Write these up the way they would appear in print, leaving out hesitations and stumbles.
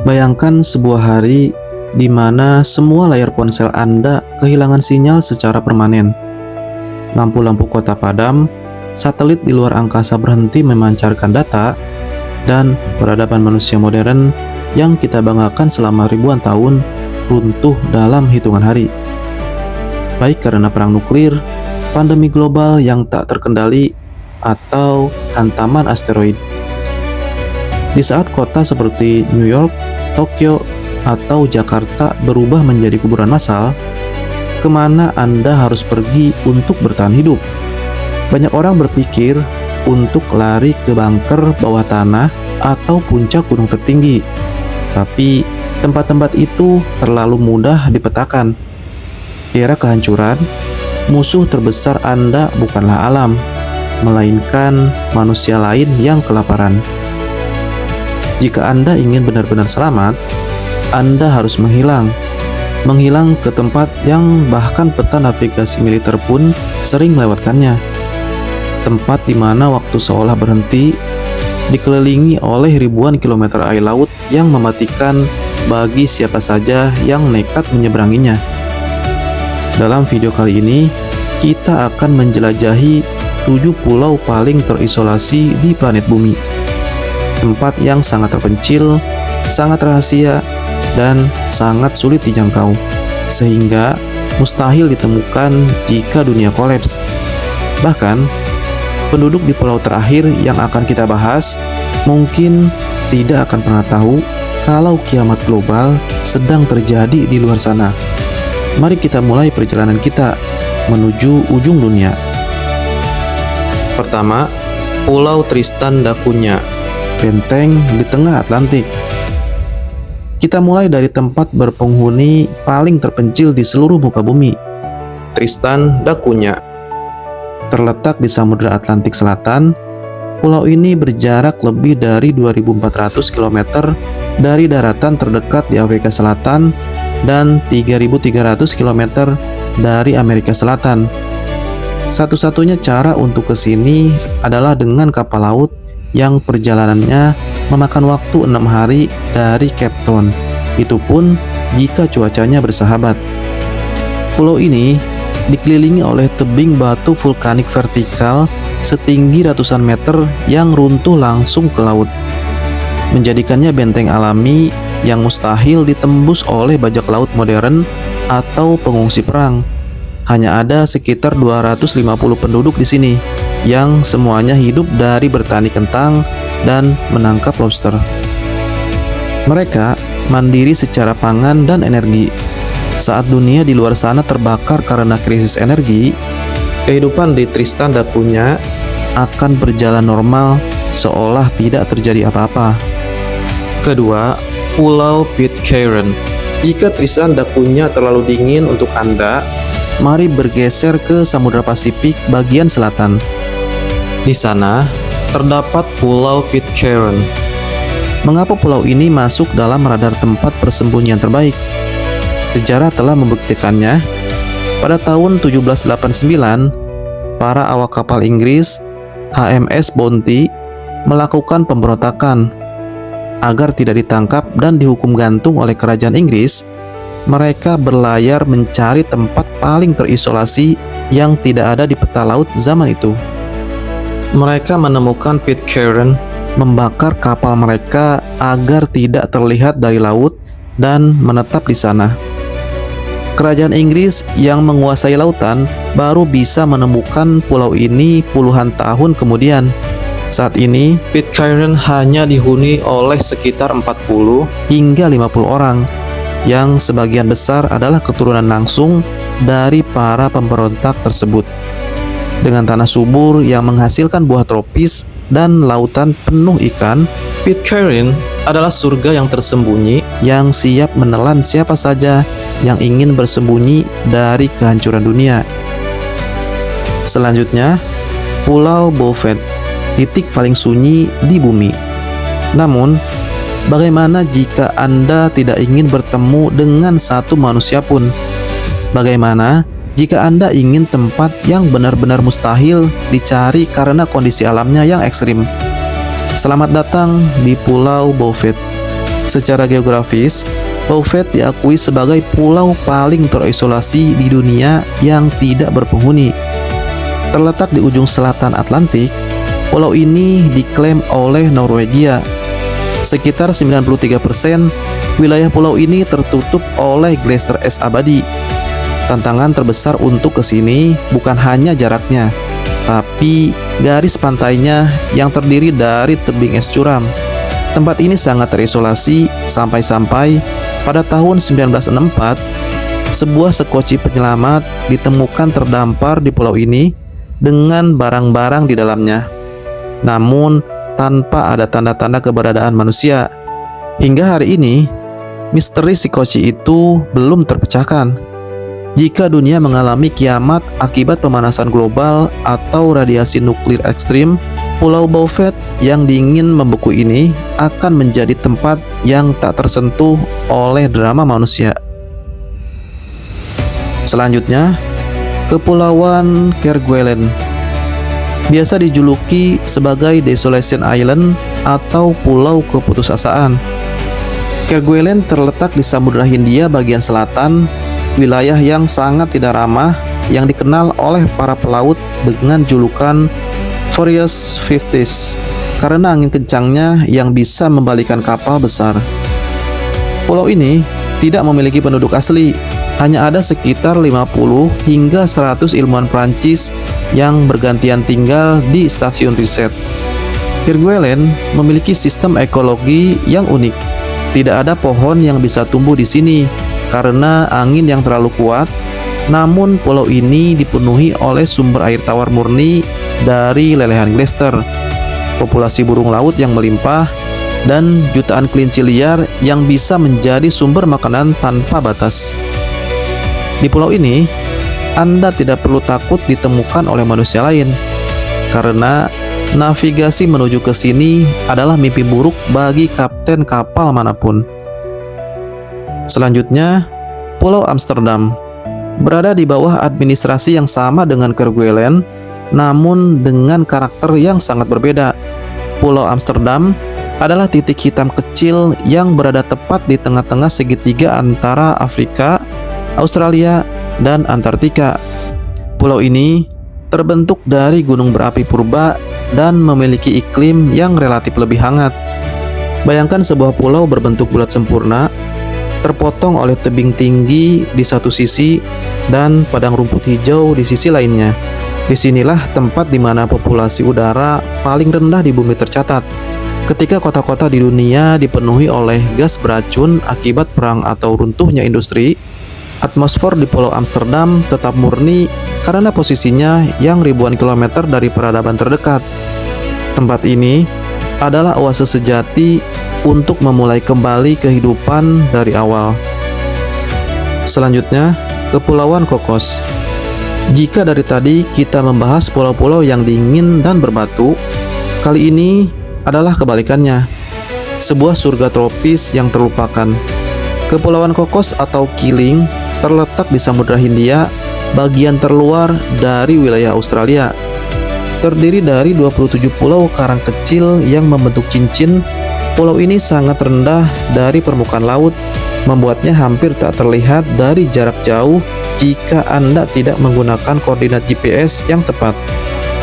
Bayangkan sebuah hari di mana semua layar ponsel Anda kehilangan sinyal secara permanen. Lampu-lampu kota padam, satelit di luar angkasa berhenti memancarkan data, dan peradaban manusia modern yang kita banggakan selama ribuan tahun runtuh dalam hitungan hari. Baik karena perang nuklir, pandemi global yang tak terkendali, atau hantaman asteroid. Di saat kota seperti New York, Tokyo, atau Jakarta berubah menjadi kuburan massal, kemana Anda harus pergi untuk bertahan hidup? Banyak orang berpikir untuk lari ke bunker bawah tanah atau puncak gunung tertinggi. Tapi tempat-tempat itu terlalu mudah dipetakan. Di era kehancuran, musuh terbesar Anda bukanlah alam, melainkan manusia lain yang kelaparan. Jika Anda ingin benar-benar selamat, Anda harus menghilang ke tempat yang bahkan peta navigasi militer pun sering melewatkannya. Tempat di mana waktu seolah berhenti, dikelilingi oleh ribuan kilometer air laut yang mematikan bagi siapa saja yang nekat menyeberanginya. Dalam video kali ini, kita akan menjelajahi 7 pulau paling terisolasi di planet bumi. Tempat yang sangat terpencil, sangat rahasia, dan sangat sulit dijangkau, sehingga mustahil ditemukan jika dunia kolaps. Bahkan, penduduk di pulau terakhir yang akan kita bahas mungkin tidak akan pernah tahu kalau kiamat global sedang terjadi di luar sana. Mari kita mulai perjalanan kita menuju ujung dunia. Pertama, Pulau Tristan da Cunha, benteng di tengah Atlantik. Kita mulai dari tempat berpenghuni paling terpencil di seluruh muka bumi, Tristan da Cunha. Terletak di Samudra Atlantik Selatan, pulau ini berjarak lebih dari 2.400 km dari daratan terdekat di Afrika Selatan dan 3.300 km dari Amerika Selatan. Satu-satunya cara untuk ke sini adalah dengan kapal laut yang perjalanannya memakan waktu 6 hari dari Cape Town. Itu pun jika cuacanya bersahabat. Pulau ini dikelilingi oleh tebing batu vulkanik vertikal setinggi ratusan meter yang runtuh langsung ke laut, menjadikannya benteng alami yang mustahil ditembus oleh bajak laut modern atau pengungsi perang. Hanya ada sekitar 250 penduduk di sini, yang semuanya hidup dari bertani kentang dan menangkap lobster. Mereka mandiri secara pangan dan energi. Saat dunia di luar sana terbakar karena krisis energi, kehidupan di Tristan da Cunha akan berjalan normal seolah tidak terjadi apa-apa. Kedua, Pulau Pitcairn. Jika Tristan da Cunha terlalu dingin untuk Anda, mari bergeser ke Samudra Pasifik bagian selatan. Di sana terdapat Pulau Pitcairn. Mengapa pulau ini masuk dalam radar tempat persembunyian terbaik? Sejarah telah membuktikannya. Pada tahun 1789, para awak kapal Inggris HMS Bounty melakukan pemberontakan. Agar tidak ditangkap dan dihukum gantung oleh kerajaan Inggris, mereka berlayar mencari tempat paling terisolasi yang tidak ada di peta laut zaman itu. Mereka menemukan Pitcairn, membakar kapal mereka agar tidak terlihat dari laut dan menetap di sana. Kerajaan Inggris yang menguasai lautan baru bisa menemukan pulau ini puluhan tahun kemudian. Saat ini, Pitcairn hanya dihuni oleh sekitar 40 hingga 50 orang, yang sebagian besar adalah keturunan langsung dari para pemberontak tersebut. Dengan tanah subur yang menghasilkan buah tropis dan lautan penuh ikan, Pitcairn adalah surga yang tersembunyi yang siap menelan siapa saja yang ingin bersembunyi dari kehancuran dunia. Selanjutnya, Pulau Bouvet, titik paling sunyi di bumi. Namun, bagaimana jika Anda tidak ingin bertemu dengan satu manusia pun? Bagaimana jika Anda ingin tempat yang benar-benar mustahil dicari karena kondisi alamnya yang ekstrim? Selamat datang di Pulau Bouvet. Secara geografis, Phuket diakui sebagai pulau paling terisolasi di dunia yang tidak berpenghuni. Terletak di ujung selatan Atlantik, pulau ini diklaim oleh Norwegia. Sekitar 93% wilayah pulau ini tertutup oleh gletser es abadi. Tantangan terbesar untuk ke sini bukan hanya jaraknya, tapi garis pantainya yang terdiri dari tebing es curam. Tempat ini sangat terisolasi sampai-sampai pada tahun 1964, sebuah sekoci penyelamat ditemukan terdampar di pulau ini dengan barang-barang di dalamnya. Namun, tanpa ada tanda-tanda keberadaan manusia. Hingga hari ini, misteri sekoci itu belum terpecahkan. Jika dunia mengalami kiamat akibat pemanasan global atau radiasi nuklir ekstrim, Pulau Phuket yang dingin membeku ini akan menjadi tempat yang tak tersentuh oleh drama manusia. Selanjutnya, Kepulauan Kerguelen. Biasa dijuluki sebagai Desolation Island atau Pulau Keputusasaan. Kerguelen terletak di Samudra Hindia bagian selatan, wilayah yang sangat tidak ramah yang dikenal oleh para pelaut dengan julukan Furious Fifties karena angin kencangnya yang bisa membalikan kapal besar. Pulau ini tidak memiliki penduduk asli, hanya ada sekitar 50 hingga 100 ilmuwan Prancis yang bergantian tinggal di stasiun riset. Kerguelen memiliki sistem ekologi yang unik. Tidak ada pohon yang bisa tumbuh di sini karena angin yang terlalu kuat. Namun pulau ini dipenuhi oleh sumber air tawar murni dari lelehan gletser, populasi burung laut yang melimpah, dan jutaan kelinci liar yang bisa menjadi sumber makanan tanpa batas. Di pulau ini, Anda tidak perlu takut ditemukan oleh manusia lain, karena navigasi menuju ke sini adalah mimpi buruk bagi kapten kapal manapun. Selanjutnya, Pulau Amsterdam. Berada di bawah administrasi yang sama dengan Kerguelen, namun dengan karakter yang sangat berbeda. Pulau Amsterdam adalah titik hitam kecil yang berada tepat di tengah-tengah segitiga antara Afrika, Australia, dan Antartika. Pulau ini terbentuk dari gunung berapi purba dan memiliki iklim yang relatif lebih hangat. Bayangkan sebuah pulau berbentuk bulat sempurna, terpotong oleh tebing tinggi di satu sisi dan padang rumput hijau di sisi lainnya. Disinilah tempat di mana populasi udara paling rendah di bumi tercatat. Ketika kota-kota di dunia dipenuhi oleh gas beracun akibat perang atau runtuhnya industri, atmosfer di Pulau Amsterdam tetap murni karena posisinya yang ribuan kilometer dari peradaban terdekat. Tempat ini adalah oase sejati untuk memulai kembali kehidupan dari awal. Selanjutnya, Kepulauan Cocos. Jika dari tadi kita membahas pulau-pulau yang dingin dan berbatu, kali ini adalah kebalikannya. Sebuah surga tropis yang terlupakan. Kepulauan Cocos atau Keeling terletak di Samudra Hindia, bagian terluar dari wilayah Australia. Terdiri dari 27 pulau karang kecil yang membentuk cincin. Pulau ini sangat rendah dari permukaan laut, membuatnya hampir tak terlihat dari jarak jauh jika Anda tidak menggunakan koordinat GPS yang tepat.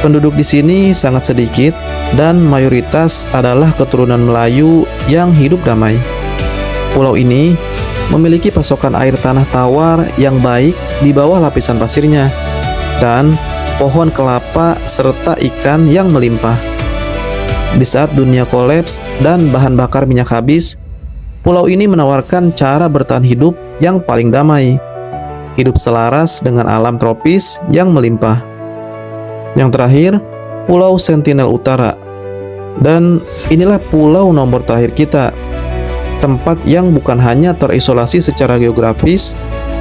Penduduk di sini sangat sedikit dan mayoritas adalah keturunan Melayu yang hidup damai. Pulau ini memiliki pasokan air tanah tawar yang baik di bawah lapisan pasirnya dan pohon kelapa serta ikan yang melimpah. Di saat dunia kolaps dan bahan bakar minyak habis, pulau ini menawarkan cara bertahan hidup yang paling damai. Hidup selaras dengan alam tropis yang melimpah. Yang terakhir, Pulau Sentinel Utara. Dan inilah pulau nomor terakhir kita. Tempat yang bukan hanya terisolasi secara geografis,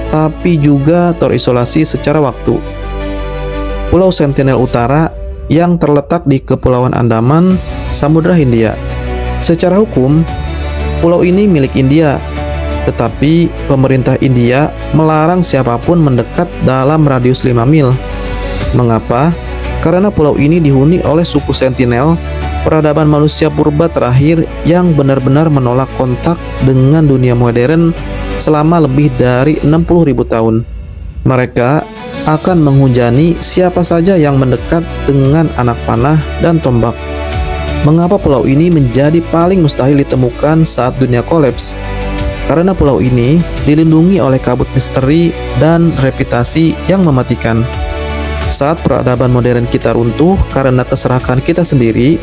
tapi juga terisolasi secara waktu. Pulau Sentinel Utara yang terletak di Kepulauan Andaman, Samudra Hindia. Secara hukum, pulau ini milik India, tetapi pemerintah India melarang siapapun mendekat dalam radius 5 mil. Mengapa? Karena pulau ini dihuni oleh suku Sentinel peradaban manusia purba terakhir yang benar-benar menolak kontak dengan dunia modern selama lebih dari 60.000 tahun. Mereka akan menghujani siapa saja yang mendekat dengan anak panah dan tombak. Mengapa pulau ini menjadi paling mustahil ditemukan saat dunia kolaps? Karena pulau ini dilindungi oleh kabut misteri dan reputasi yang mematikan. Saat peradaban modern kita runtuh karena keserakahan kita sendiri,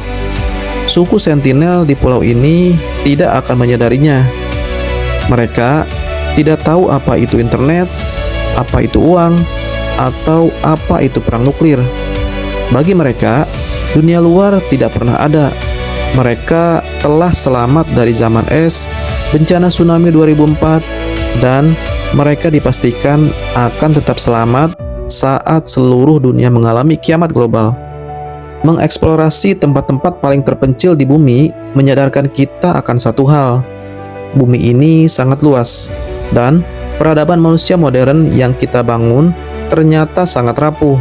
suku Sentinel di pulau ini tidak akan menyadarinya. Mereka tidak tahu apa itu internet, apa itu uang, atau apa itu perang nuklir. Bagi mereka, dunia luar tidak pernah ada. Mereka telah selamat dari zaman es, bencana tsunami 2004, dan mereka dipastikan akan tetap selamat saat seluruh dunia mengalami kiamat global. Mengeksplorasi tempat-tempat paling terpencil di bumi menyadarkan kita akan satu hal. Bumi ini sangat luas, dan peradaban manusia modern yang kita bangun ternyata sangat rapuh.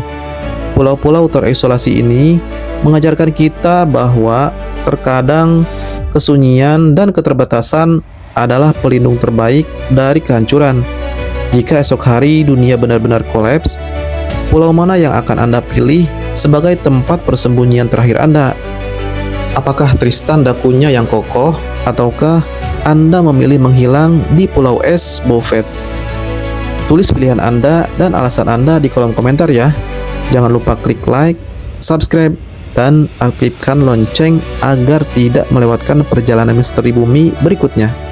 Pulau-pulau terisolasi ini mengajarkan kita bahwa terkadang kesunyian dan keterbatasan adalah pelindung terbaik dari kehancuran. Jika esok hari dunia benar-benar kolaps, pulau mana yang akan Anda pilih sebagai tempat persembunyian terakhir Anda? Apakah Tristan da Cunha yang kokoh, ataukah Anda memilih menghilang di Pulau Es Bouvet? Tulis pilihan Anda dan alasan Anda di kolom komentar ya. Jangan lupa klik like, subscribe, dan aktifkan lonceng agar tidak melewatkan perjalanan misteri bumi berikutnya.